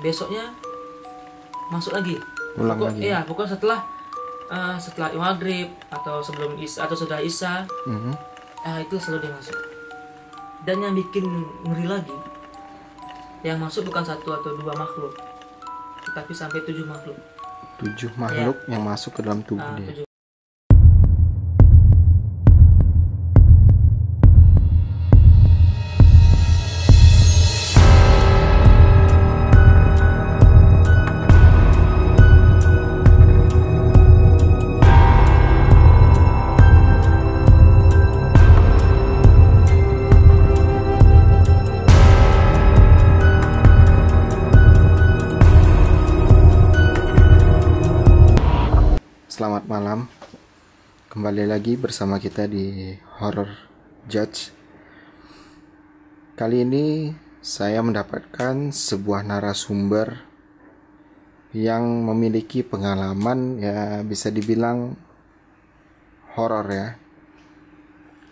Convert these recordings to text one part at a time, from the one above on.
besoknya masuk lagi. Ulang lagi. Iya, pokoknya setelah maghrib atau sebelum isya atau sudah isya, itu selalu dia masuk. Dan yang bikin ngeri lagi, yang masuk bukan 1 atau 2 makhluk, tetapi sampai 7 makhluk. 7 makhluk yang masuk ke dalam tubuh dia. 7. Selamat malam. Kembali lagi bersama kita di Horror Judge. Kali ini saya mendapatkan sebuah narasumber yang memiliki pengalaman ya bisa dibilang horor ya.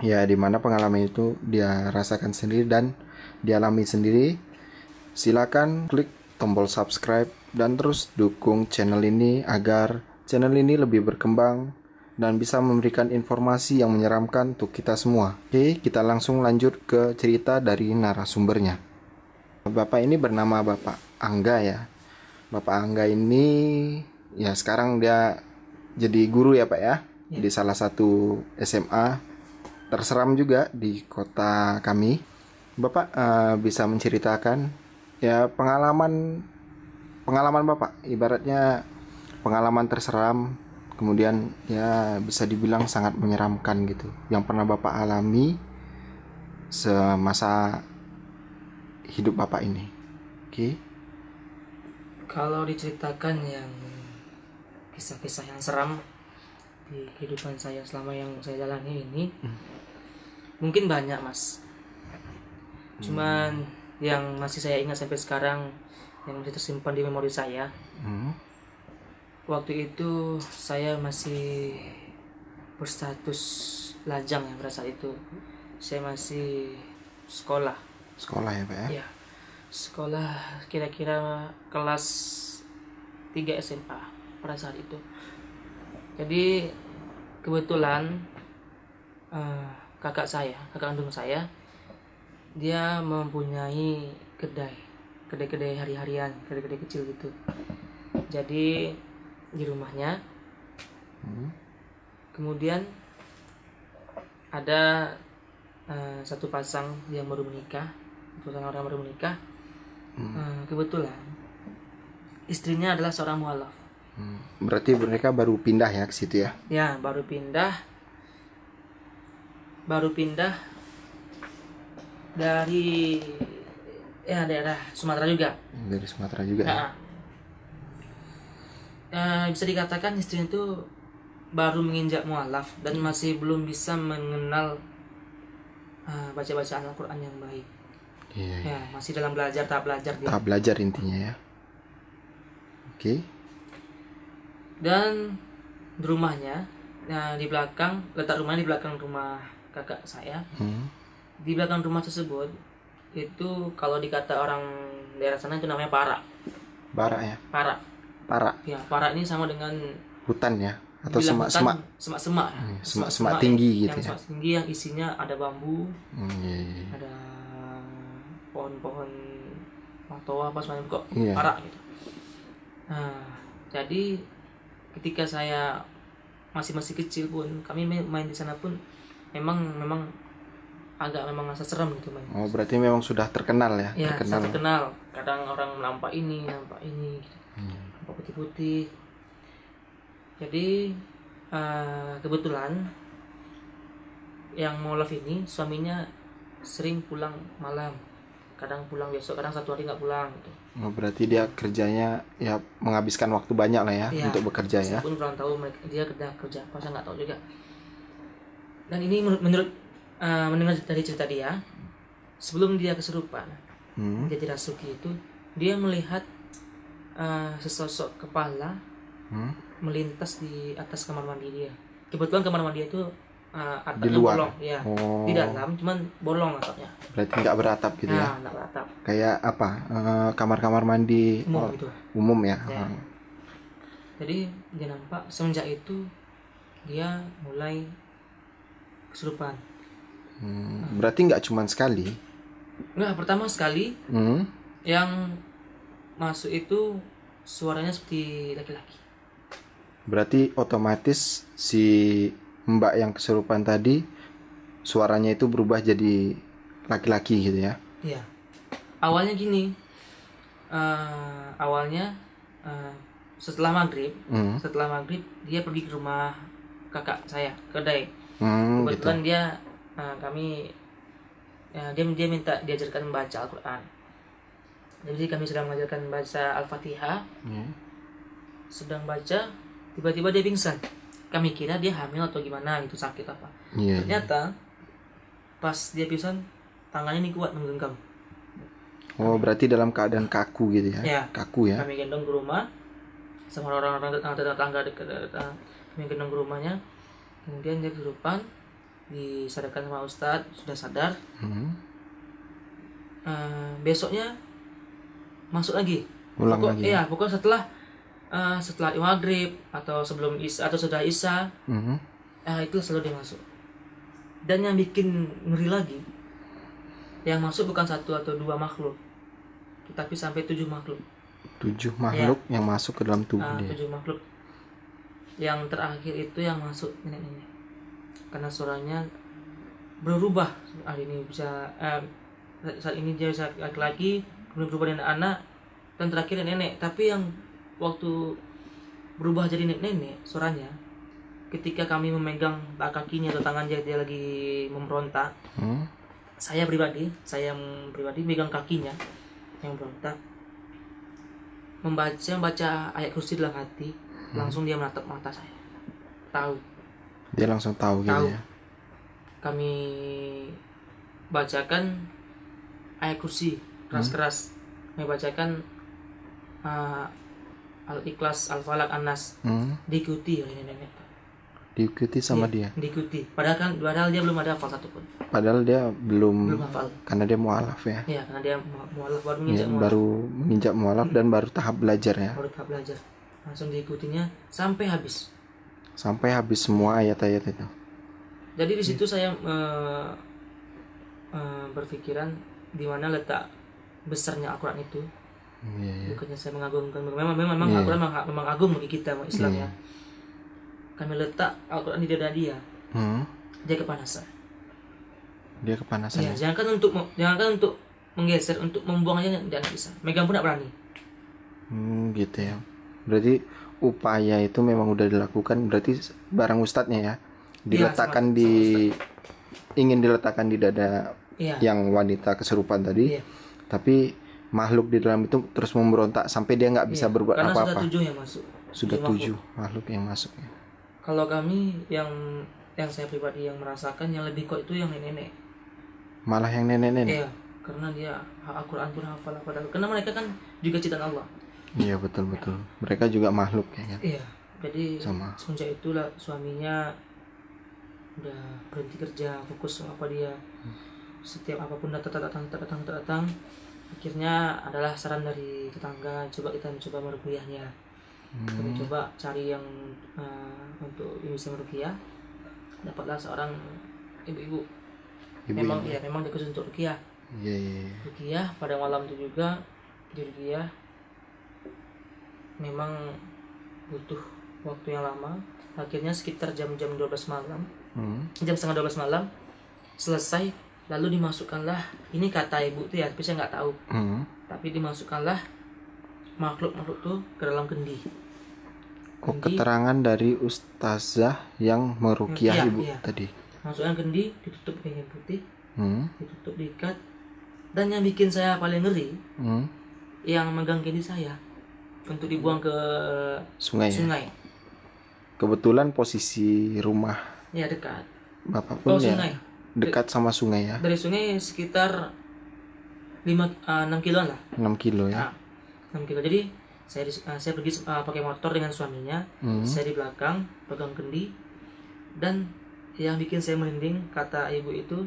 Ya, dimana pengalaman itu dia rasakan sendiri dan dialami sendiri. Silakan klik tombol subscribe dan terus dukung channel ini agar channel ini lebih berkembang dan bisa memberikan informasi yang menyeramkan untuk kita semua. Oke, kita langsung lanjut ke cerita dari narasumbernya. Bapak ini bernama Bapak Angga ya. Bapak Angga ini ya sekarang dia jadi guru ya Pak ya, di salah satu SMA terseram juga di kota kami. Bapak bisa menceritakan ya pengalaman Bapak, ibaratnya pengalaman terseram, kemudian ya bisa dibilang sangat menyeramkan gitu, yang pernah Bapak alami semasa hidup Bapak ini. Oke. Kalau diceritakan yang kisah-kisah yang seram di kehidupan saya selama yang saya jalani ini, mungkin banyak mas. Cuman yang masih saya ingat sampai sekarang, yang masih tersimpan di memori saya, waktu itu saya masih berstatus lajang ya pada saat itu. Saya masih sekolah Ya Pak ya? Ya, sekolah kira-kira kelas 3 SMA pada saat itu. Jadi kebetulan kakak kandung saya, dia mempunyai kedai hari-harian, kedai kecil gitu. Jadi di rumahnya, kemudian ada satu pasang yang baru menikah, orang baru menikah. Kebetulan istrinya adalah seorang mualaf. Berarti mereka baru pindah ya ke situ ya? Ya, baru pindah dari daerah Sumatera juga. Dari Sumatera juga ya? Bisa dikatakan istrinya itu baru menginjak mualaf dan masih belum bisa mengenal baca-bacaan Al-Quran yang baik. Iya. Ya, masih dalam tahap belajar dia. Tahap belajar intinya ya. Oke. Dan di rumahnya, letak rumahnya di belakang rumah kakak saya. Di belakang rumah tersebut itu kalau dikata orang daerah sana itu namanya parak. Barak ya? Parak. Ya, parak ini sama dengan hutan ya? Atau semak-semak. Semak tinggi gitu ya? Semak tinggi yang isinya ada bambu, iya. ada pohon-pohon matoa apa semacam kok, iya. Parak gitu. Nah, jadi ketika saya masih kecil pun, kami main di sana pun memang agak rasa seram gitu main. Oh, berarti memang sudah terkenal ya? Ya, terkenal. Kadang orang nampak ini gitu. Nampak putih-putih. Jadi kebetulan yang mualaf ini suaminya sering pulang malam. Kadang pulang besok, kadang satu hari nggak pulang gitu. Oh, berarti dia kerjanya ya menghabiskan waktu banyak lah ya untuk bekerja ya? Meskipun kurang tahu dia kerja apa, saya nggak tahu juga. Dan ini menurut mendengar dari cerita dia, sebelum dia kesurupan, dia dirasuki itu, dia melihat sesosok kepala melintas di atas kamar mandi dia. Kebetulan kamar mandi itu atapnya Di luar? bolong ya. Oh. Di dalam cuman bolong atapnya. Berarti nggak beratap gitu ya? Nah, nggak beratap. Kayak apa? Kamar-kamar mandi Umum gitu. umum ya? Ya. Jadi dia nampak semenjak itu dia mulai kesurupan. Berarti nggak cuma sekali? Nggak, pertama sekali yang masuk itu suaranya seperti laki-laki. Berarti otomatis si mbak yang kesurupan tadi suaranya itu berubah jadi laki-laki gitu ya? Iya. Awalnya gini. Awalnya setelah maghrib dia pergi ke rumah kakak saya, kedai. Kebetulan gitu. dia dia minta diajarkan membaca Al-Quran. Jadi kami sedang mengajarkan baca Al-Fatihah. Sedang baca, tiba-tiba dia pingsan. Kami kira dia hamil atau gimana gitu, sakit apa. Ternyata pas dia pingsan, tangannya ini kuat menggenggam. Oh, berarti dalam keadaan kaku gitu ya? Ya. Kaku ya? Kami gendong ke rumah sama orang-orang tetangga dekat. Kami gendong ke rumahnya. Kemudian dia kesurupan, disadarkan sama Ustadz, sudah sadar. Besoknya masuk lagi. Lagi. Iya, pokoknya setelah maghrib atau sebelum isya atau sudah isya, itu selalu dia masuk. Dan yang bikin ngeri lagi, yang masuk bukan 1 atau 2 makhluk, tetapi sampai 7 makhluk. 7 makhluk yang masuk ke dalam tubuh dia. 7 makhluk. Yang terakhir itu yang masuk nenek-nenek. Karena suaranya berubah. Hari ini bisa saat ini dia bisa laki-laki, kemudian berubah dengan anak, dan terakhir nenek. Tapi yang waktu berubah jadi nenek suaranya, ketika kami memegang kakinya atau tangannya dia lagi memberontak, saya pribadi megang kakinya yang berontak, membaca ayat kursi dalam hati, langsung dia menatap mata saya. Dia langsung tahu gitu ya. Kami bacakan ayat kursi keras-keras. Kami bacakan Al-Ikhlas, Al-Falaq, An-Nas. Diikuti oleh nenek. Diikuti sama dia. Diikuti. Padahal dia belum ada hafal satupun. Padahal dia belum hafal. Karena dia mualaf ya. Iya, karena dia mualaf baru menginjak mualaf dan baru tahap belajar ya. Baru tahap belajar. Langsung diikutinya sampai habis. Sampai habis semua ayat-ayat itu. Jadi di situ saya berpikiran di mana letak besarnya Al-Quran itu. Bukannya saya mengagumkan, memang Al-Quran memang agung bagi kita Islam ya. Kami letak Al-Quran di dada dia. Dia kepanasan. Ya, jangankan untuk menggeser, untuk membuang aja dia nggak bisa. Megang pun nggak berani. Gitu ya. Berarti upaya itu memang udah dilakukan. Berarti barang ustadznya ya diletakkan ingin diletakkan di dada yang wanita kesurupan tadi. Tapi makhluk di dalam itu terus memberontak sampai dia nggak bisa berbuat apa-apa. Karena sudah 7 yang masuk. Sudah 7 makhluk yang masuk ya. Kalau kami yang saya pribadi yang merasakan yang lebih kuat itu yang nenek. Malah yang nenek-nenek. Iya, karena dia Al-Quran pun hafal padahal. Karena mereka kan juga ciptaan Allah. Iya, betul. Mereka juga makhluk ya kan. Iya. Jadi sama. Semenjak itulah suaminya udah berhenti kerja, fokus sama apa dia. Setiap apapun datang. Akhirnya adalah saran dari tetangga, kita mencoba meruqyahnya. Kita mencoba cari yang untuk yang bisa meruqyah. Dapatlah seorang ibu-ibu. Memang dia khusus untuk ruqyah. Iya. Ruqyah pada malam itu juga di ruqyah memang butuh waktu yang lama. Akhirnya sekitar jam-jam 12 malam, jam setengah 12 malam selesai. Lalu dimasukkanlah, ini kata ibu tuh ya, tapi saya nggak tahu. Tapi dimasukkanlah makhluk tuh ke dalam kendi. Keterangan dari ustazah yang meruqyah ibu tadi. Masukkan kendi, ditutup kain putih, ditutup, diikat. Dan yang bikin saya paling ngeri, yang megang kendi saya untuk dibuang ke sungai. Ya? Kebetulan posisi rumah dekat. Bapak pun sungai. Dekat sama sungai ya. Dari sungai sekitar 6 kiloan lah. 6 kilo ya. 6 kilo. Jadi saya pergi pakai motor dengan suaminya. Saya di belakang pegang kendi. Dan yang bikin saya merinding, kata ibu itu,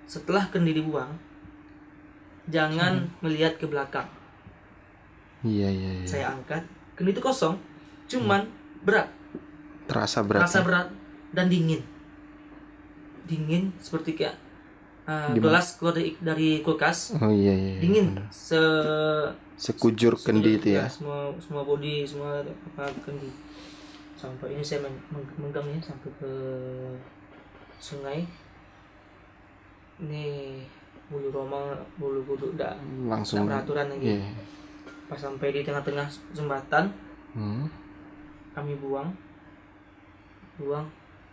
setelah kendi dibuang, jangan melihat ke belakang. Iya. Saya angkat, kendi itu kosong, cuman berat, Terasa berat. terasa Ya? berat dan dingin seperti kayak Di- gelas keluar dari kulkas. Oh iya. Dingin Benar. sekujur Sekujur kendi itu ya. semua body, semua apa kendi. Sampai ini saya megangnya sampai ke sungai. Ini bulu roma, bulu kuduk udah Langsung peraturan lagi. Iya. Pas sampai di tengah-tengah jembatan, kami buang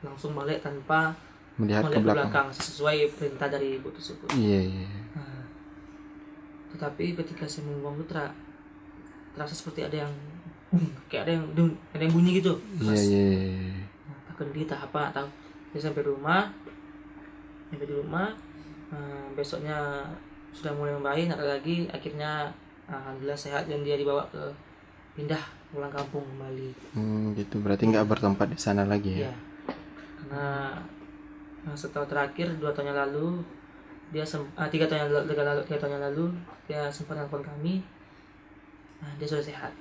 langsung balik tanpa Melihat ke belakang. sesuai perintah dari ibu tersebut. Iya. Nah, tetapi ketika saya membuang itu terasa seperti ada yang kayak ada yang bunyi gitu. Iya. Tak kendi tak apa, tak tahu. Saya sampai di rumah, besoknya sudah mulai membaik, ada lagi, akhirnya alhamdulillah sehat dan dia dibawa pindah pulang kampung kembali. Gitu. Berarti nggak bertempat di sana lagi ya? Iya. Karena setelah terakhir 2 tahun yang lalu dia 3 tahun yang lalu dia sempat nelfon kami. Dia sudah sehat,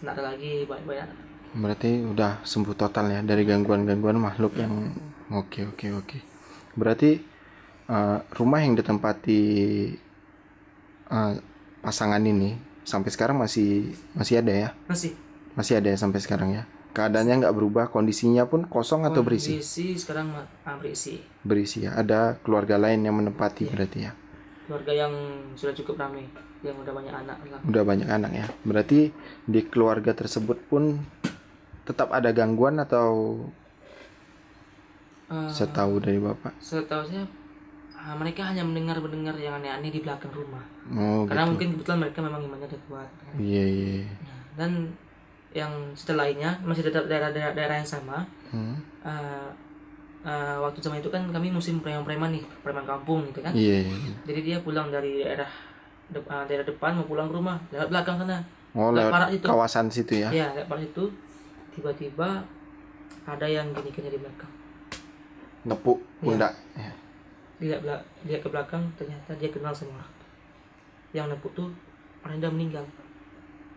nggak ada lagi banyak. Berarti udah sembuh total ya dari gangguan makhluk yang oke. Berarti rumah yang ditempati pasangan ini sampai sekarang masih ada ya? Masih ada ya sampai sekarang ya? Keadaannya nggak berubah, kondisinya pun kosong atau berisi? Kondisi sekarang berisi. Berisi ya. Ada keluarga lain yang menempati berarti ya? Keluarga yang sudah cukup ramai, yang udah banyak anak lah. Udah banyak anak ya. Berarti di keluarga tersebut pun tetap ada gangguan atau setahu dari Bapak? Setahu saya mereka hanya mendengar yang aneh-aneh di belakang rumah. Gitu. Karena mungkin kebetulan mereka memang imannya udah kuat. Kan? Iya. Dan yang setelah lainnya masih tetap daerah yang sama. Waktu zaman itu kan kami musim preman nih, preman kampung gitu kan. Iya. Jadi dia pulang dari daerah depan mau pulang ke rumah lewat belakang sana. Lewat itu. Kawasan situ ya? Iya, lewat itu tiba-tiba ada yang gini-gini di belakang. Nepuk pundak. Ya. Dia ke belakang, ternyata dia kenal sama orang. Yang nepuk tuh orang yang udah meninggal.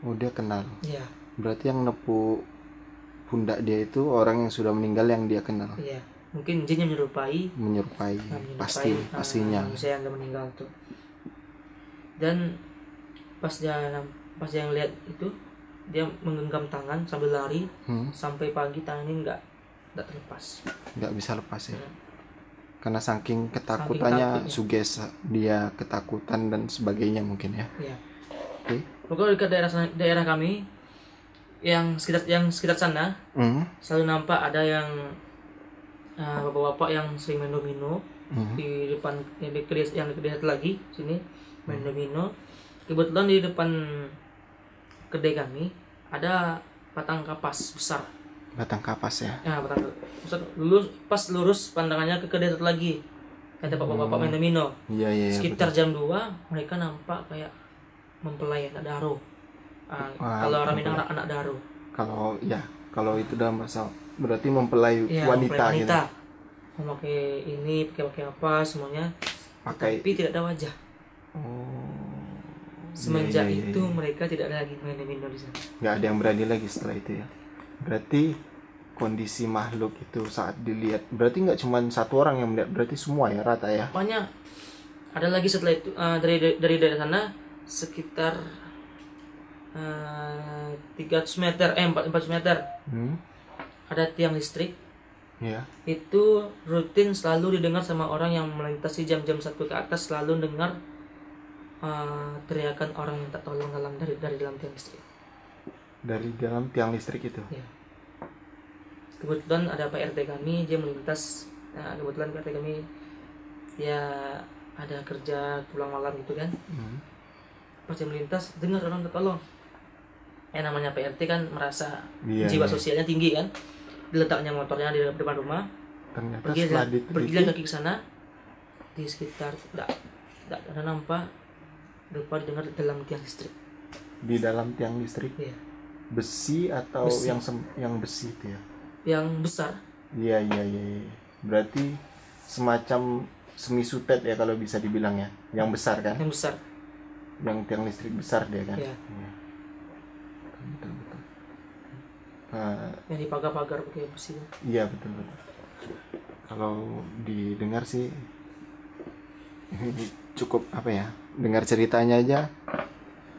Oh, dia kenal. Iya. Berarti yang nepuk pundak dia itu orang yang sudah meninggal yang dia kenal. Iya. Mungkin jinnya menyerupai. Pastinya. Manusia yang udah meninggal tuh. Dan pas dia ngeliat itu, dia menggenggam tangan sambil lari sampai pagi tangan ini nggak terlepas. Nggak bisa lepas ya. Karena saking ketakutannya, suges dia ketakutan dan sebagainya mungkin ya. Iya. Okay. Pokoknya dekat daerah kami yang sekitar sana selalu nampak ada yang bapak-bapak yang sering main domino di depan yang dekat lagi sini main domino. Kebetulan di depan kedai kami ada batang kapas besar. Batang kapas ya? Ya, batang kapas. Lurus pandangannya ke kedai satu lagi. Ada bapak-bapak main domino. Iya. Sekitar jam 2 mereka nampak kayak mempelai anak daro. Kalau orang Minang anak daro. Kalau itu dalam bahasa berarti mempelai wanita gitu. Memakai ini, pakai apa semuanya. Tapi tidak ada wajah. Semenjak itu mereka tidak ada lagi main domino di sana. Nggak ada yang berani lagi setelah itu ya. Berarti kondisi makhluk itu saat dilihat berarti nggak cuma satu orang yang melihat, berarti semua ya, rata ya. Banyak. Ada lagi setelah itu dari daerah sana sekitar 300 meter 400 meter ada tiang listrik. Itu rutin selalu didengar sama orang yang melintasi jam-jam 1 ke atas, selalu dengar teriakan orang minta tolong dari dalam tiang listrik. Dari dalam tiang listrik itu? Ya. Kebetulan ada Pak RT kami, dia melintas. Kebetulan Pak RT kami dia ada kerja pulang malam gitu kan. Pas dia melintas, dengar orang minta tolong. Namanya Pak RT kan merasa jiwa sosialnya tinggi kan. Diletaknya motornya di depan rumah. Ternyata pergi kaki ke sana. Di sekitar tidak ada nampak. Depan dengar dalam tiang listrik. Di dalam tiang listrik? Iya. Besi atau besi. Yang besi itu ya? Yang besar. Iya. Berarti semacam semi sutet ya kalau bisa dibilang ya, yang besar kan, yang besar. yang tiang listrik besar dia kan. Ya. Iya. Betul. Yang dipagar-pagar pakai besi. Iya betul. Kalau didengar sih cukup apa ya, dengar ceritanya aja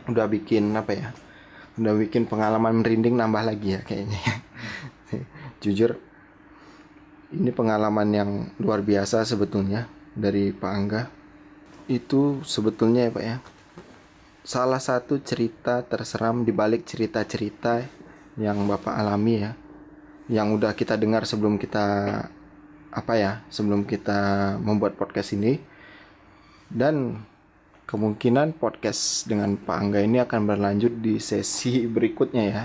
udah bikin apa ya, udah bikin pengalaman merinding nambah lagi ya kayaknya. Jujur ini pengalaman yang luar biasa sebetulnya dari Pak Angga. Itu sebetulnya ya Pak ya, salah satu cerita terseram di balik cerita-cerita yang Bapak alami ya, yang udah kita dengar sebelum kita sebelum kita membuat podcast ini. Dan kemungkinan podcast dengan Pak Angga ini akan berlanjut di sesi berikutnya ya,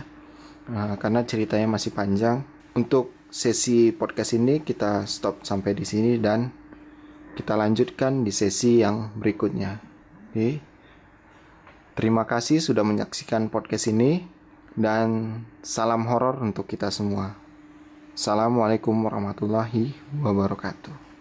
karena ceritanya masih panjang. Untuk sesi podcast ini kita stop sampai di sini dan kita lanjutkan di sesi yang berikutnya. Oke. Terima kasih sudah menyaksikan podcast ini dan salam horor untuk kita semua. Assalamualaikum warahmatullahi wabarakatuh.